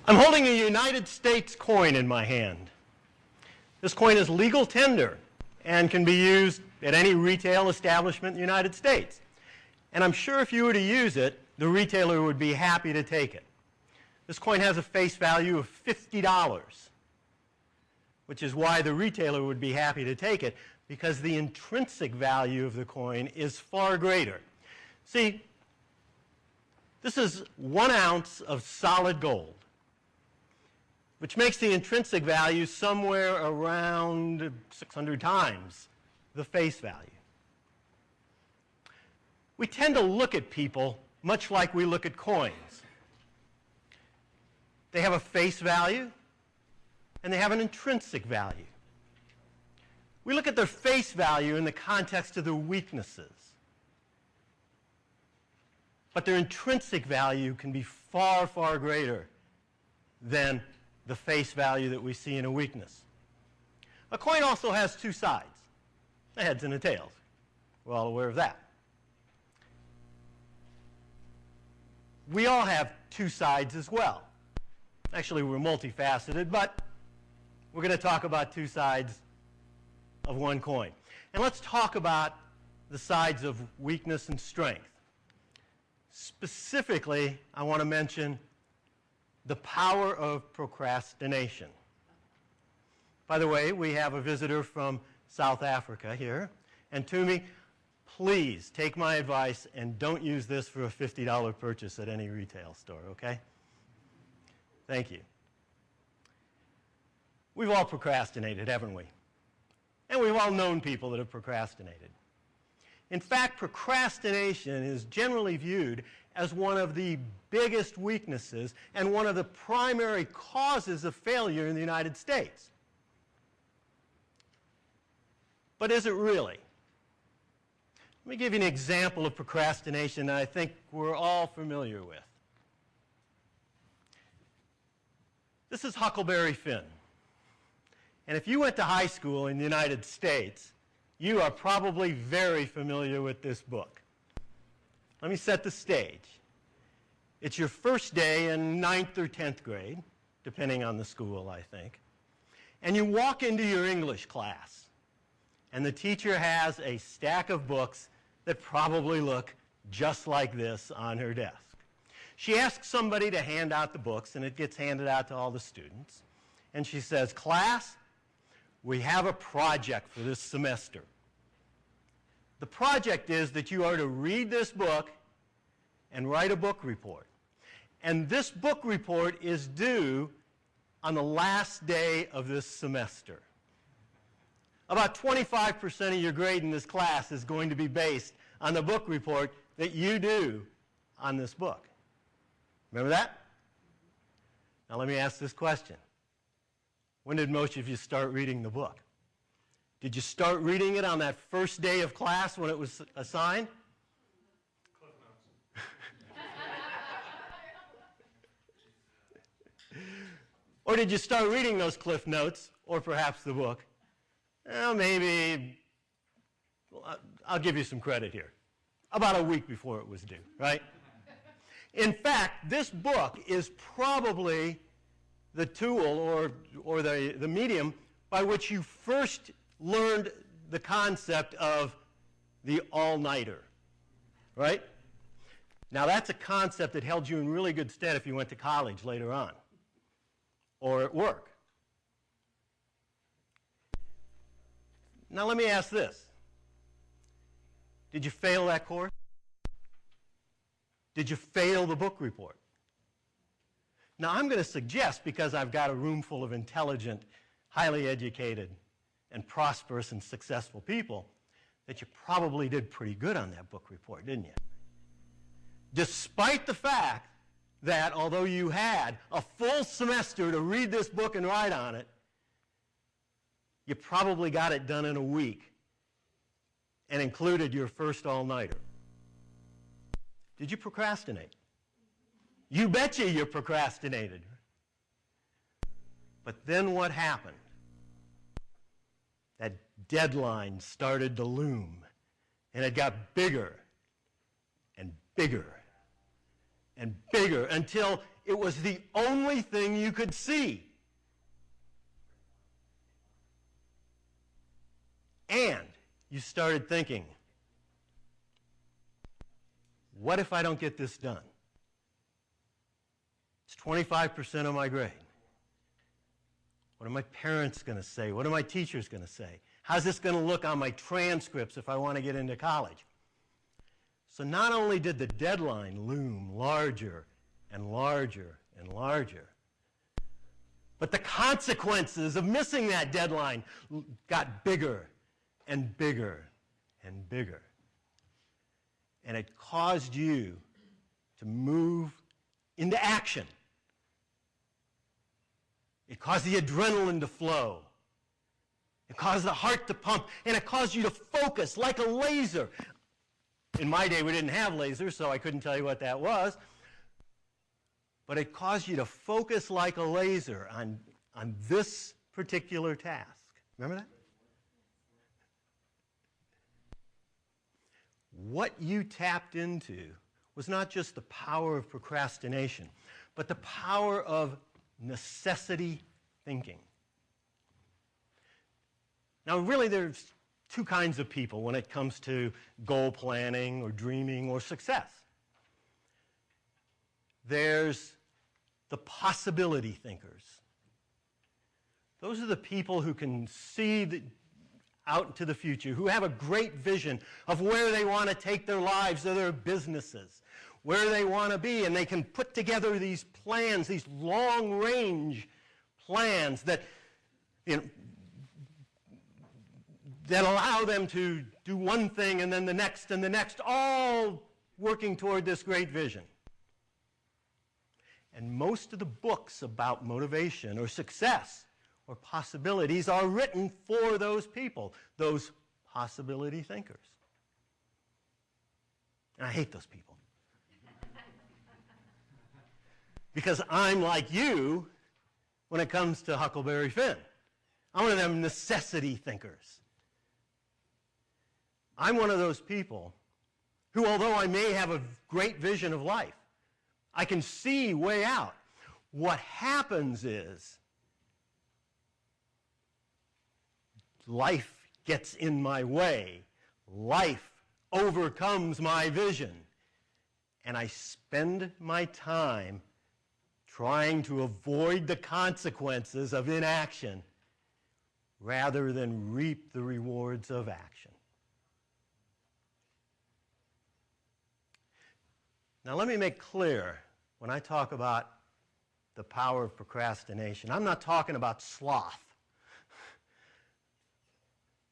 I'm holding a United States coin in my hand. This coin is legal tender and can be used at any retail establishment in the United States. And I'm sure if you were to use it, the retailer would be happy to take it. This coin has a face value of $50, which is why the retailer would be happy to take it, because the intrinsic value of the coin is far greater. See, this is 1 ounce of solid gold, which makes the intrinsic value somewhere around 600 times the face value. We tend to look at people much like we look at coins. They have a face value and they have an intrinsic value. We look at their face value in the context of their weaknesses. But their intrinsic value can be far, far greater than the face value that we see in a weakness. A coin also has 2 sides, the heads and the tails. We're all aware of that. We all have 2 sides as well. Actually, we're multifaceted, but we're going to talk about 2 sides of 1 coin. And let's talk about the sides of weakness and strength. Specifically, I want to mention the power of procrastination. By the way, we have a visitor from South Africa here. And Tumi, please take my advice and don't use this for a $50 purchase at any retail store, okay? Thank you. We've all procrastinated, haven't we? And we've all known people that have procrastinated. In fact, procrastination is generally viewed as one of the biggest weaknesses and one of the primary causes of failure in the United States. But is it really? Let me give you an example of procrastination that I think we're all familiar with. This is Huckleberry Finn. And if you went to high school in the United States, you are probably very familiar with this book. Let me set the stage. It's your first day in 9th or 10th grade, depending on the school, I think. And you walk into your English class, and the teacher has a stack of books that probably look just like this on her desk. She asks somebody to hand out the books, and it gets handed out to all the students. And she says, "Class, we have a project for this semester. The project is that you are to read this book and write a book report. And this book report is due on the last day of this semester. About 25% of your grade in this class is going to be based on the book report that you do on this book." Remember that? Now let me ask this question. When did most of you start reading the book? Did you start reading it on that first day of class when it was assigned? Cliff Notes. Or did you start reading those Cliff Notes, or perhaps the book? Well, maybe, I'll give you some credit here. About a week before it was due, right? In fact, this book is probably the tool or the medium by which you first learned the concept of the all-nighter, right? Now, that's a concept that held you in really good stead if you went to college later on or at work. Now, let me ask this. Did you fail that course? Did you fail the book report? Now, I'm going to suggest, because I've got a room full of intelligent, highly educated, and prosperous and successful people, that you probably did pretty good on that book report, didn't you? Despite the fact that although you had a full semester to read this book and write on it, you probably got it done in a week and included your first all-nighter. Did you procrastinate? You betcha you procrastinated. But then what happened? That deadline started to loom, and it got bigger and bigger and bigger until it was the only thing you could see. And you started thinking, what if I don't get this done? It's 25% of my grade. What are my parents going to say? What are my teachers going to say? How's this going to look on my transcripts if I want to get into college? So not only did the deadline loom larger and larger and larger, but the consequences of missing that deadline got bigger and bigger and bigger. And it caused you to move into action. It caused the adrenaline to flow. It caused the heart to pump, and it caused you to focus like a laser. In my day, we didn't have lasers, so I couldn't tell you what that was. But it caused you to focus like a laser on this particular task. Remember that? What you tapped into was not just the power of procrastination, but the power of necessity thinking. Now, really, there's two kinds of people when it comes to goal planning or dreaming or success. There's the possibility thinkers. Those are the people who can see out into the future, who have a great vision of where they want to take their lives or their businesses, where they want to be, and they can put together these plans, these long-range plans that, that allow them to do one thing and then the next and the next, all working toward this great vision. And most of the books about motivation or success or possibilities are written for those people, those possibility thinkers. And I hate those people. Because I'm like you when it comes to Huckleberry Finn. I'm one of them necessity thinkers. I'm one of those people who, although I may have a great vision of life, I can see way out. What happens is life gets in my way. Life overcomes my vision. And I spend my time trying to avoid the consequences of inaction rather than reap the rewards of action. Now, let me make clear, when I talk about the power of procrastination, I'm not talking about sloth.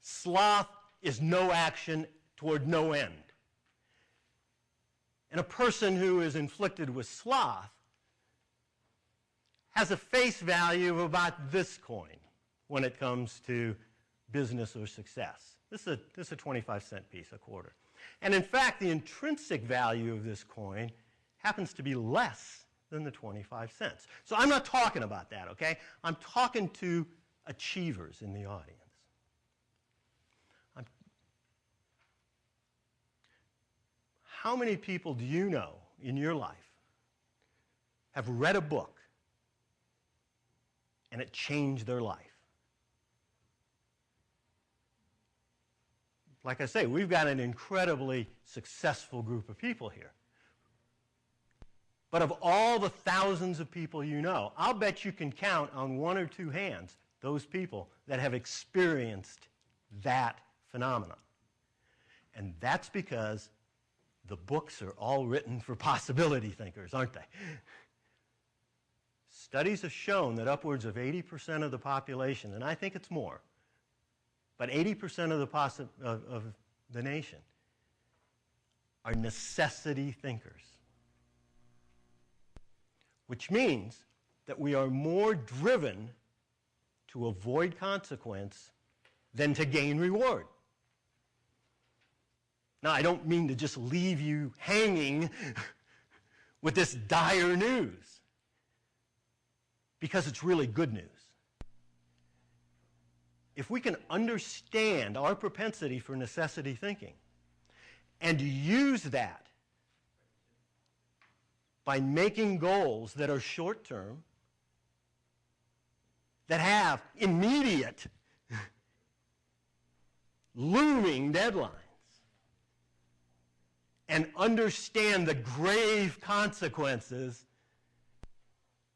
Sloth is no action toward no end. And a person who is inflicted with sloth has a face value of about this coin when it comes to business or success. This is a 25-cent piece, a quarter. And in fact, the intrinsic value of this coin happens to be less than the 25 cents. So I'm not talking about that, okay? I'm talking to achievers in the audience. How many people do you know in your life have read a book and it changed their life? Like I say, we've got an incredibly successful group of people here. But of all the thousands of people you know, I'll bet you can count on one or two hands those people that have experienced that phenomenon. And that's because the books are all written for possibility thinkers, aren't they? Studies have shown that upwards of 80% of the population, and I think it's more, but 80% of the nation are necessity thinkers, which means that we are more driven to avoid consequence than to gain reward. Now, I don't mean to just leave you hanging with this dire news, because it's really good news. If we can understand our propensity for necessity thinking and use that by making goals that are short-term, that have immediate, looming deadlines, and understand the grave consequences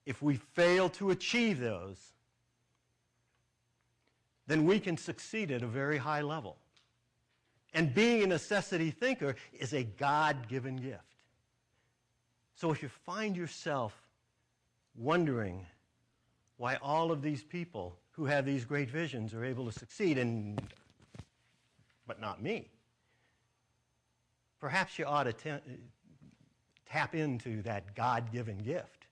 if we fail to achieve those, then we can succeed at a very high level. And being a necessity thinker is a God-given gift. So if you find yourself wondering why all of these people who have these great visions are able to succeed, but not me, perhaps you ought to tap into that God-given gift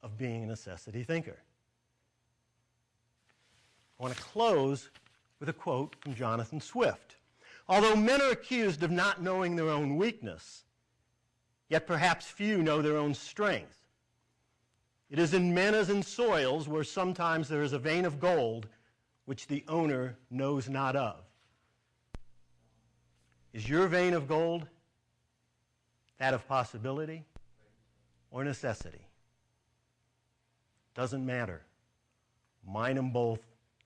of being a necessity thinker. I want to close with a quote from Jonathan Swift. Although men are accused of not knowing their own weakness, yet perhaps few know their own strength. It is in men as in soils where sometimes there is a vein of gold which the owner knows not of. Is your vein of gold that of possibility or necessity? Doesn't matter. Mine them both,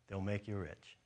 they'll make you rich.